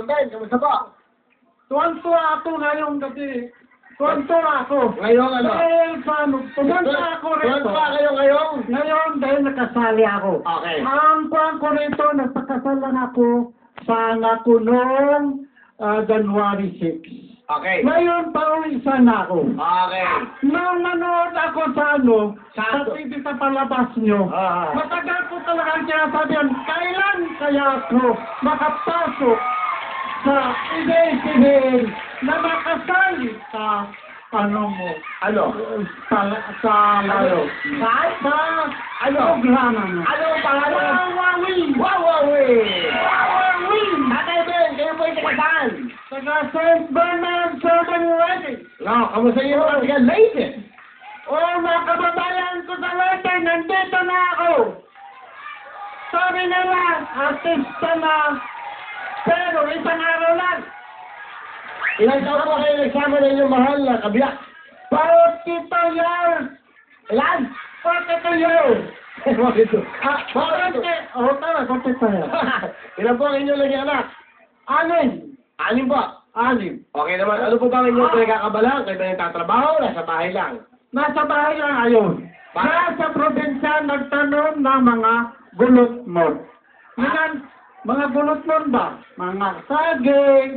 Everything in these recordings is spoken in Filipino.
Mang Ben, kamusta po? Tuwan-tuwa ako ngayong gabi. Tuwan-tuwa ako. Ngayong ano? Dahil sa ano, pumunta ako rito. Tuwan-tuwa kayo ngayong? Ngayon dahil nakasali ako. Okay. Ang tuwan ko rito, nagpakasal lang ako sa anak ko noong January 6. Okay. Ngayon, pauwi sana ako. Okay. Nung nanood ako sa ano, Sa- sa TV sa palabas nyo, matagal ko talagang sinasabihan, kailan kaya ako makapasok sa ibig na makasali sa ano mo, Ano? sa lalo. Sa Ano? programa mo. Ano ang pangalan? Wawawin! Wawawin! Wawawin! Tatay Ben, kayo po yung taga-saan? Taga St. Bernard Southern Wedding. No, kamusta yung mga taga-Leyte? Mga kababayan ko sa Leyte, nandito na ako. Sabi nila, artista na, pero isang araw lang. Ilang taon po kayo nagsama na inyong mahal na kabiyak? 42 years. Ilan? 42 years. Bakit ito? Tama, 42 years. Ilan po ang inyong laging anak? Anim. Anim po. Anim. Okay naman, ano po ba ang inyong pinagkakabalan? Kayo ba nagtatrabaho? Nasa bahay lang? Nasa bahay lang ayon. Nasa probinsya nagtanom ng mga gulot-mod. Mga gulot-mod ba? Mga saging,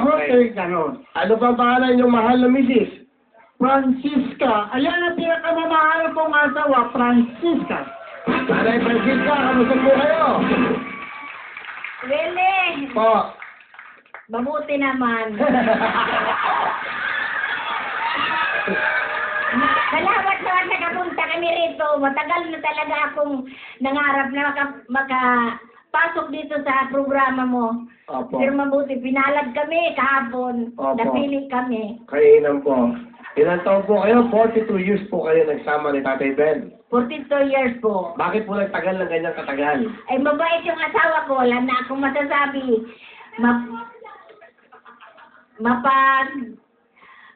Okay. gano'n. Ano pa ang pangalan inyong mahal na misis? Francisca. Ayan ang pinakamamahal kong asawa, Francisca. Nanay Francisca, kamusta po kayo? Really? Po. Mabuti naman. Salamat naman nakapunta kami rito. Matagal na talaga akong nangarap na makapasok dito sa programa mo. Opo. Pero mabuti, pinalad kami kahapon. Opo. Napili kami. Kainan po. Ilan taon po kayo? 42 years po kayo nagsama ni Tatay Ben. 42 years po. Bakit po nagtagal ng ganyang katagal? Ay, mabait yung asawa ko. Wala na akong masasabi.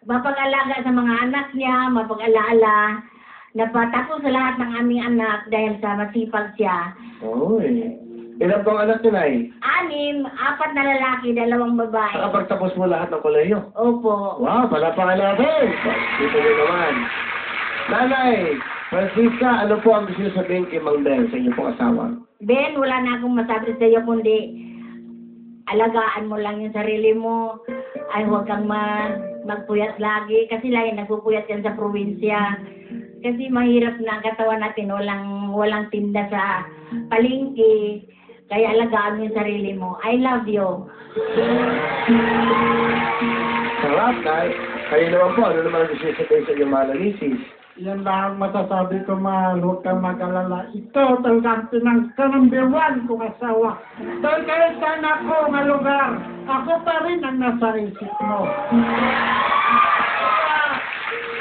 Mapag-alaga sa mga anak niya, mapag-alaala. Napatapos sa lahat ng aming anak dahil sa masipag siya. Oy. Ilan po ang anak niyo, Nay? 6, 4 na lalaki, 2 babae. Nakapagtapos mo lahat ng kolehiyo. Opo. Wow, palapakan natin. Dito nyo naman. Nanay, Francisca, ano po ang gusto niyo sabihin kay Mang Ben sa inyong pong asawa? Ben, wala na akong masabi sa iyo kundi alagaan mo lang yung sarili mo. Ay, huwag kang magpuyat lagi. Kasi lagi nagpupuyat yan sa probinsya. Kasi mahirap na ang katawan natin. Walang tinda sa palengke. Kaya alagaan mo yung sarili mo. I love you. Sarap, Nay. Kayo naman po, ano naman ang gusto niyo sabihin sa inyong mahal na misis? Yan lang ang masasabi ko, mahal. Huwag kang mag-alala. Ito talagang number 1 kong asawa. Dahil kahit saan ako nga lugar, ako pa rin ang nasa isip mo.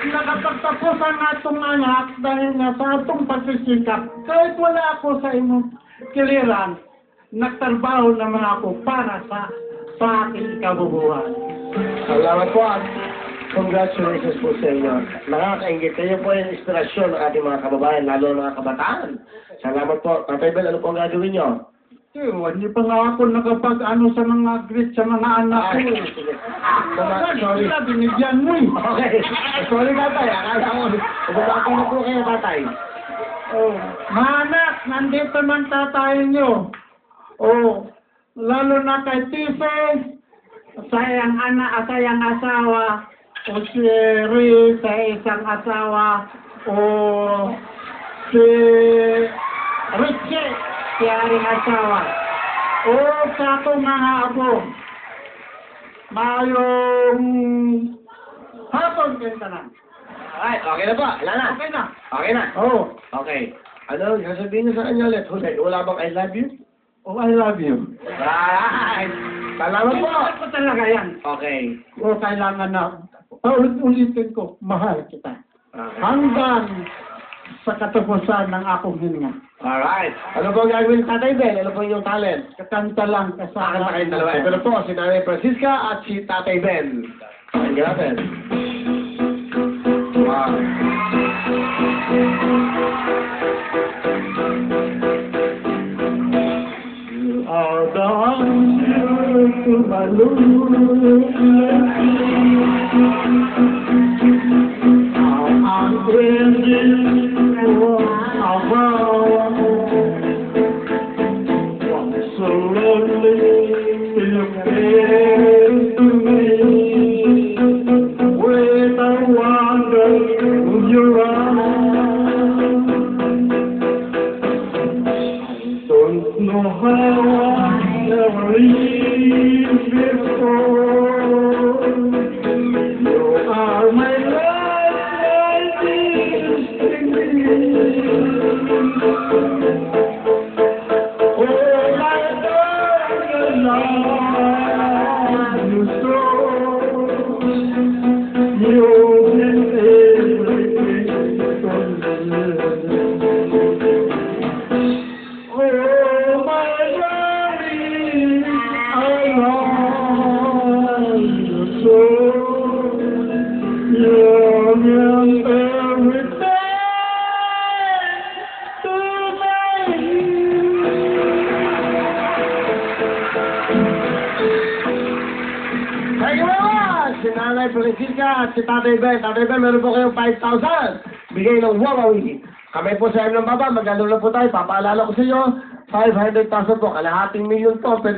Nakapagtapos ang atong anak dahil nga sa atong pagsisikap. Kahit wala ako sa imong kiliran, nagtrabaho naman ako para sa aking kabubuhan. Salamat po at congratulations po sa inyo. Nakakaingit. Kayo po yung inspirasyon ng ating mga kababayan, lalo ng mga kabataan. Salamat po. Tatay Ben, ano po ang gagawin nyo? Hindi pa nga ako nakapag-ano sa mga greet sa mga anak ko. Sige. Sorry. Binigyan mo eh. Okay. Sorry, tatay. Akala ko, bumati na po kayo, tatay. Oh, mga anak, nandito man tatay nyo. Oh, lalo na kay Tise, sayang asawa, o si Ri, sa isang asawa, o si Richie, si aring asawa. O sa akong mga apo, mayong hapon kayo ka na. Alright, okay na po. Wala na. Okay na. Okay na. Oh, Okay. Ano, sasabihin niyo sa kanya ulit. Wala bang I love you? oh, I love you. Right. Salamat po. Mahal ko talaga yan. Okay. O kailangan na, ulitin ko, mahal kita. Okay. Hanggang sa katapusan ng akong hininga. Alright. Ano po ang gagawin sa Tatay Ben? Ano po yung talent? Kakanta lang Bakit kasama. sa kayong dalawa? Ito na po, si Nanay Francisca at si Tatay Ben. Pakinggan natin. Wow. You are the answer Don't know how I ever lived before. You are my life, my destiny. Oh, my darling, love you so. You did everything for me. Oh, my darling, I love you so. You mean everything to me. Thank you very much! Si Nanay Felicita at si Tatay Ben. Tatay Ben, meron po kayong 5,000. Bigay ng Huawei. Kami po sa ng baba, maglalaro po tayo. Papaalala ko sa inyo, 500,000 po. Kalahating milyon po. Pwede